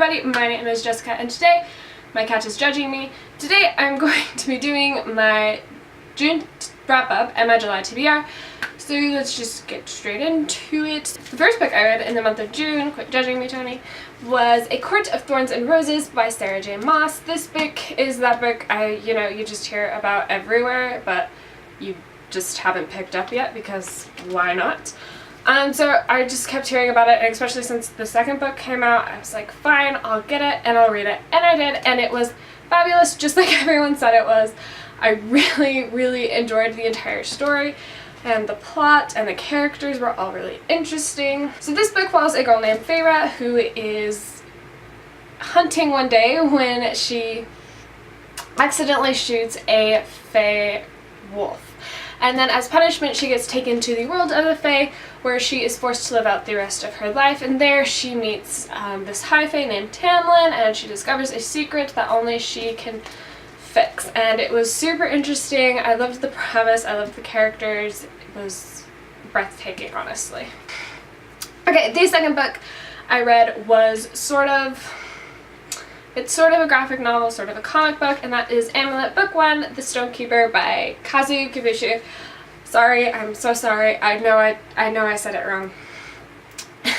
Everybody, my name is Jessica and today my cat is judging me. Today I'm going to be doing my June wrap up and my July TBR. So let's just get straight into it. The first book I read in the month of June, quit judging me Tony, was A Court of Thorns and Roses by Sarah J. Maas. This book is that book you just hear about everywhere, but you just haven't picked up yet because why not? So I just kept hearing about it, and especially since the second book came out, I was like, fine, I'll get it and I'll read it. And I did, and it was fabulous, just like everyone said it was. I really enjoyed the entire story, and the plot and the characters were all really interesting. So this book follows a girl named Feyre who is hunting one day when she accidentally shoots a Fey wolf. And then as punishment she gets taken to the world of the Fae, where she is forced to live out the rest of her life. And there she meets this high Fae named Tamlin, and she discovers a secret that only she can fix. And it was super interesting. I loved the premise, I loved the characters. It was breathtaking, honestly. Okay, the second book I read was it's sort of a graphic novel, sort of a comic book, and that is Amulet Book 1, The Stonekeeper by Kazu Kibushu. Sorry, I'm so sorry. I know I said it wrong.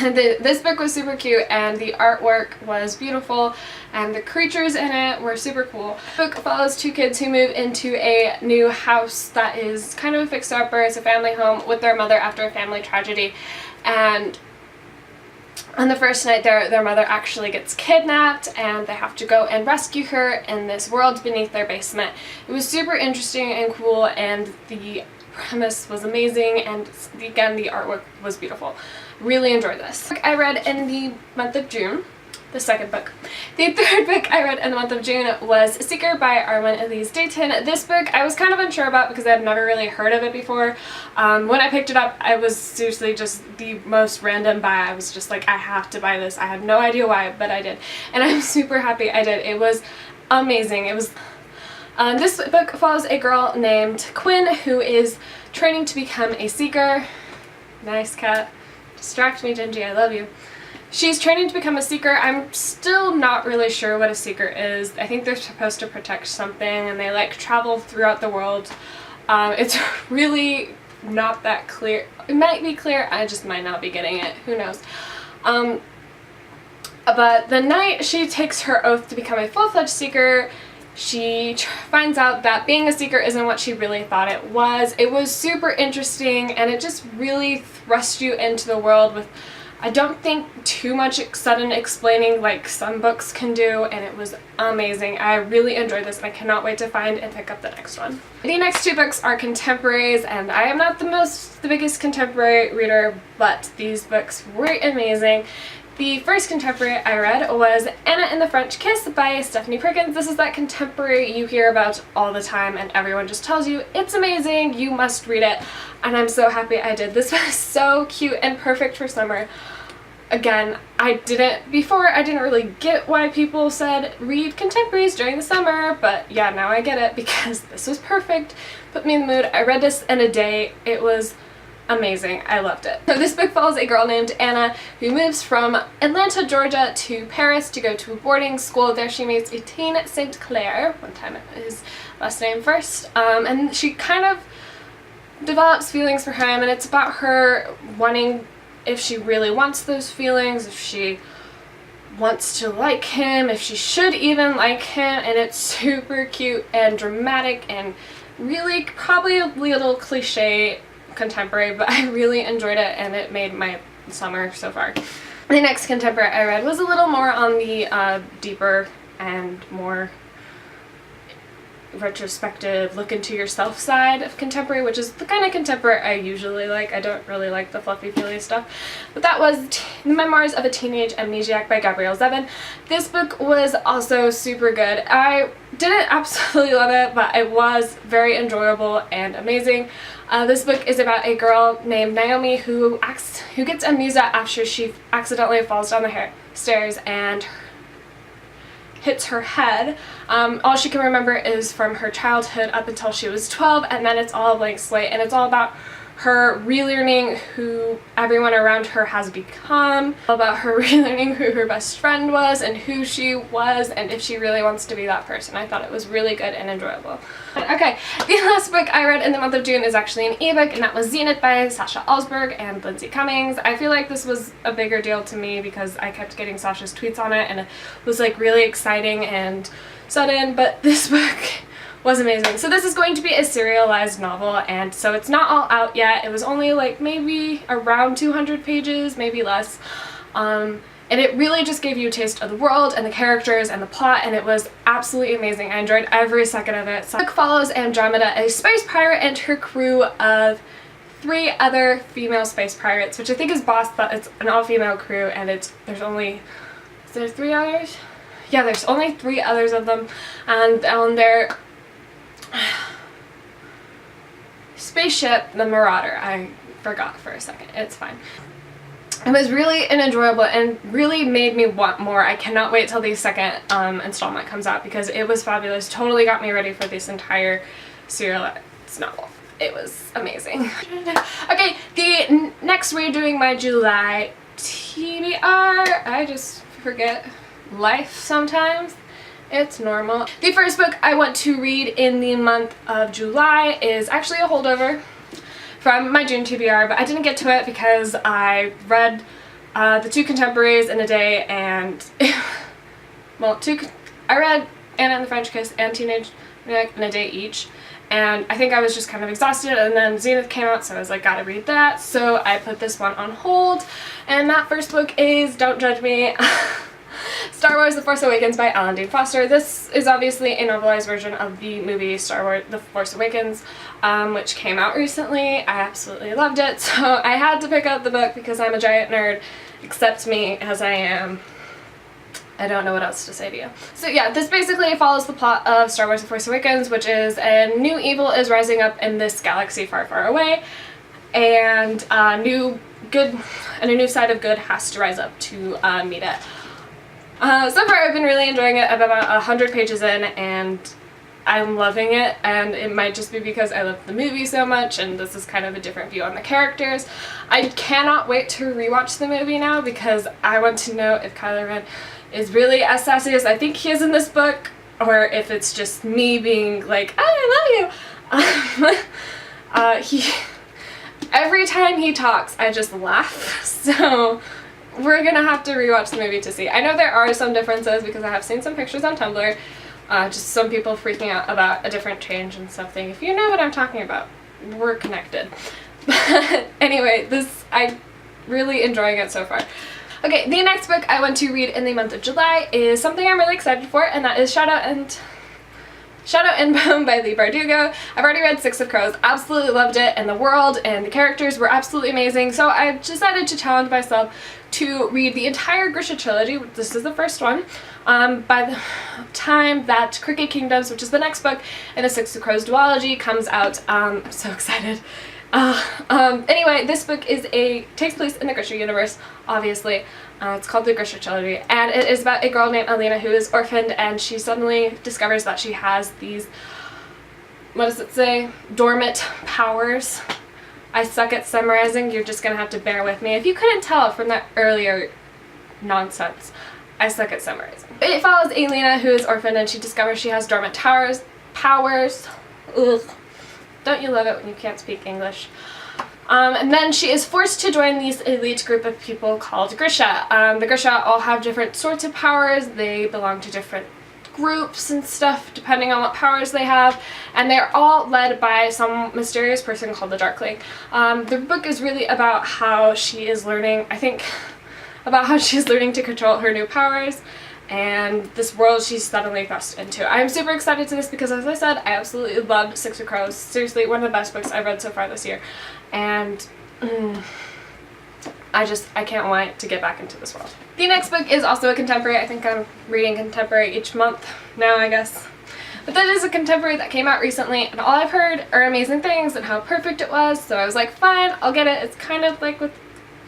This book was super cute, and the artwork was beautiful, and the creatures in it were super cool. The book follows two kids who move into a new house that is kind of a fixer-upper. It's a family home with their mother after a family tragedy, and on the first night their mother actually gets kidnapped, and they have to go and rescue her in this world beneath their basement. It was super interesting and cool, and the premise was amazing, and again the artwork was beautiful. Really enjoyed this. The book I read in the month of June, the second book. The third book I read in the month of June was Seeker by Arwen Elise Dayton. This book I was kind of unsure about because I've never really heard of it before. When I picked it up, I was seriously just the most random buy. I was just like, I have to buy this. I had no idea why, but I did. And I'm super happy I did. It was amazing. This book follows a girl named Quinn who is training to become a seeker. Nice cat. Distract me, Gingy, I love you. She's training to become a seeker. I'm still not really sure what a seeker is. I think they're supposed to protect something, and they like travel throughout the world. It's really not that clear. It might be clear, I just might not be getting it. Who knows? But the night she takes her oath to become a full-fledged seeker, she finds out that being a seeker isn't what she really thought it was. It was super interesting, and it just really thrust you into the world with, I don't think, too much sudden explaining like some books can do, and it was amazing. I really enjoyed this, and I cannot wait to find and pick up the next one. The next two books are contemporaries, and I am not the biggest contemporary reader, but these books were amazing. The first contemporary I read was Anna and the French Kiss by Stephanie Perkins. This is that contemporary you hear about all the time, and everyone just tells you it's amazing, you must read it, and I'm so happy I did. This was so cute and perfect for summer. Again, I didn't really get why people said read contemporaries during the summer, but yeah, now I get it because this was perfect. Put me in the mood. I read this in a day. It was amazing. I loved it. So this book follows a girl named Anna who moves from Atlanta, Georgia to Paris to go to a boarding school. There she meets Etienne St. Clair, one time his last name first, and she kind of develops feelings for him, and it's about her wanting, if she really wants those feelings, if she wants to like him, if she should even like him, and it's super cute and dramatic and really probably a little cliche contemporary, but I really enjoyed it, and it made my summer so far. The next contemporary I read was a little more on the deeper and more retrospective, look into yourself side of contemporary, which is the kind of contemporary I usually like. I don't really like the fluffy feely stuff, but that was The Memoirs of a Teenage Amnesiac by Gabrielle Zevin. This book was also super good. I didn't absolutely love it, but it was very enjoyable and amazing. This book is about a girl named Naomi who gets amnesia after she accidentally falls down the stairs and hits her head. All she can remember is from her childhood up until she was 12, and then it's all a blank slate, and it's all about her relearning who everyone around her has become, about her relearning who her best friend was and who she was and if she really wants to be that person. I thought it was really good and enjoyable. Okay, the last book I read in the month of June is actually an ebook, and that was Zenith by Sasha Alsberg and Lindsay Cummings. I feel like this was a bigger deal to me because I kept getting Sasha's tweets on it and it was like really exciting and sudden, but this book was amazing. So this is going to be a serialized novel, and so it's not all out yet. It was only like maybe around 200 pages, maybe less. And it really just gave you a taste of the world and the characters and the plot, and it was absolutely amazing. I enjoyed every second of it. So the book follows Andromeda, a space pirate, and her crew of 3 other female space pirates, which I think is boss, but it's an all-female crew, and there's only, is there 3 others? Yeah, there's only 3 others of them, and on their spaceship, the Marauder. I forgot for a second. It's fine. It was really enjoyable and really made me want more. I cannot wait till the second installment comes out because it was fabulous. Totally got me ready for this entire serialized novel. It was amazing. Okay, the next we're doing my July TBR. I just forget life sometimes. It's normal. The first book I want to read in the month of July is actually a holdover from my June TBR, but I didn't get to it because I read the 2 contemporaries in a day, and well, I read Anna and the French Kiss and Teenage Maniac in a day each, and I think I was just kind of exhausted, and then Zenith came out, so I was like, gotta read that, so I put this one on hold, and that first book is, don't judge me, Star Wars The Force Awakens by Alan Dean Foster. This is obviously a novelized version of the movie Star Wars The Force Awakens, which came out recently. I absolutely loved it, so I had to pick up the book because I'm a giant nerd. Accept me as I am. I don't know what else to say to you. So yeah, this basically follows the plot of Star Wars The Force Awakens, which is a new evil is rising up in this galaxy far, far away, and a new side of good has to rise up to meet it. So far I've been really enjoying it. I'm about 100 pages in and I'm loving it, and it might just be because I love the movie so much and this is kind of a different view on the characters. I cannot wait to rewatch the movie now because I want to know if Kylo Ren is really as sassy as I think he is in this book, or if it's just me being like, oh, I love you. Every time he talks I just laugh, so we're gonna have to rewatch the movie to see. I know there are some differences because I have seen some pictures on Tumblr, just some people freaking out about a different change and something. If you know what I'm talking about, we're connected. But anyway, I'm really enjoying it so far. Okay, the next book I want to read in the month of July is something I'm really excited for, and that is Shadow and Bone by Leigh Bardugo. I've already read 6 of Crows, absolutely loved it, and the world and the characters were absolutely amazing, so I decided to challenge myself to read the entire Grisha trilogy. This is the first one. By the time that Crooked Kingdoms, which is the next book in the 6 of Crows duology, comes out, I'm so excited. Anyway, this book takes place in the Grisha universe, obviously. It's called the Grisha Trilogy, and it is about a girl named Alina who is orphaned, and she suddenly discovers that she has these, what does it say, dormant powers. I suck at summarizing, you're just gonna have to bear with me. If you couldn't tell from that earlier nonsense, I suck at summarizing. It follows Alina, who is orphaned, and she discovers she has dormant powers. Ugh. Don't you love it when you can't speak English? And then she is forced to join this elite group of people called Grisha. The Grisha all have different sorts of powers. They belong to different groups and stuff depending on what powers they have, and they're all led by some mysterious person called the Darkling. The book is really about how she is learning, about how she's learning to control her new powers and this world she's suddenly thrust into. I'm super excited to this because, as I said, I absolutely loved 6 of Crows. Seriously, one of the best books I've read so far this year, and I can't wait to get back into this world. The next book is also a contemporary. I think I'm reading contemporary each month now, I guess. But that is a contemporary that came out recently, and all I've heard are amazing things and how perfect it was, so I was like, fine, I'll get it. It's kind of like with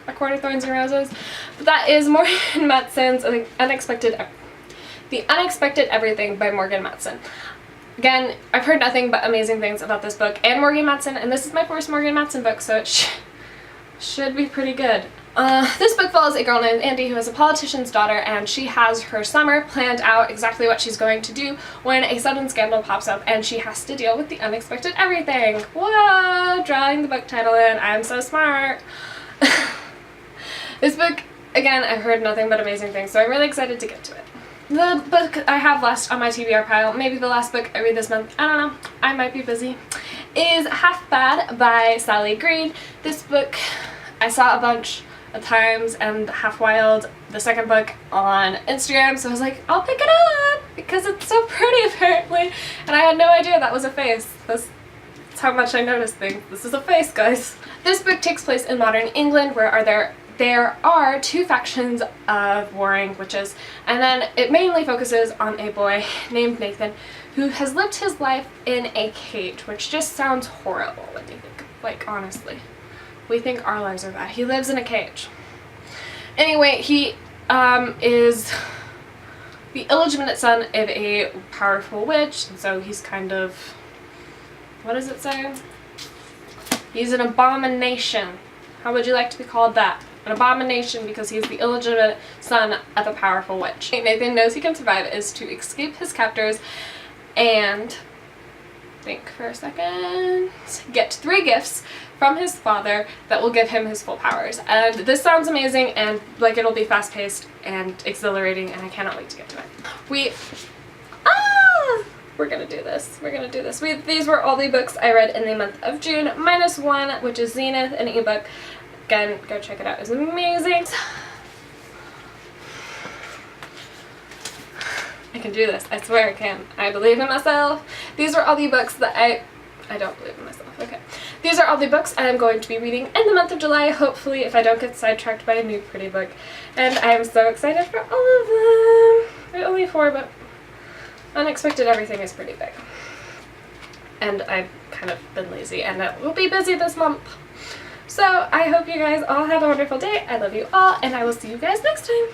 A Court of Thorns and Roses. But that is Morgan Matson's The Unexpected Everything by Morgan Matson. Again, I've heard nothing but amazing things about this book and Morgan Matson, and this is my first Morgan Matson book, so it should be pretty good. This book follows a girl named Andy who is a politician's daughter, and she has her summer planned out exactly what she's going to do when a sudden scandal pops up and she has to deal with the unexpected everything. Whoa! Drawing the book title in. I'm so smart. This book, again, I've heard nothing but amazing things, so I'm really excited to get to it. The book I have last on my TBR pile, maybe the last book I read this month, I don't know, I might be busy, is Half Bad by Sally Green. This book I saw a bunch of times, and Half Wild, the second book, on Instagram, so I was like, I'll pick it up because it's so pretty apparently, and I had no idea that was a face. That's how much I notice things. This is a face, guys. This book takes place in modern England, where there are two factions of warring witches, and then it mainly focuses on a boy named Nathan who has lived his life in a cage, which just sounds horrible when you think, like, honestly. We think our lives are bad. He lives in a cage. Anyway, he is the illegitimate son of a powerful witch, and so he's kind of, what does it say? He's an abomination. How would you like to be called that? An abomination because he's the illegitimate son of a powerful witch. Nathan knows he can survive is to escape his captors and, think for a second, get 3 gifts from his father that will give him his full powers. And this sounds amazing, and like it'll be fast-paced and exhilarating, and I cannot wait to get to it. We're gonna do this. We're gonna do this. These were all the books I read in the month of June, minus one, which is Zenith, an ebook. Again, go check it out. It's amazing. I can do this. I swear I can. I believe in myself. These are all the books that I don't believe in myself. Okay. These are all the books I am going to be reading in the month of July, hopefully, if I don't get sidetracked by a new pretty book. And I am so excited for all of them. There are only 4, but unexpected everything is pretty big. And I've kind of been lazy, and I will be busy this month. So I hope you guys all have a wonderful day. I love you all, and I will see you guys next time.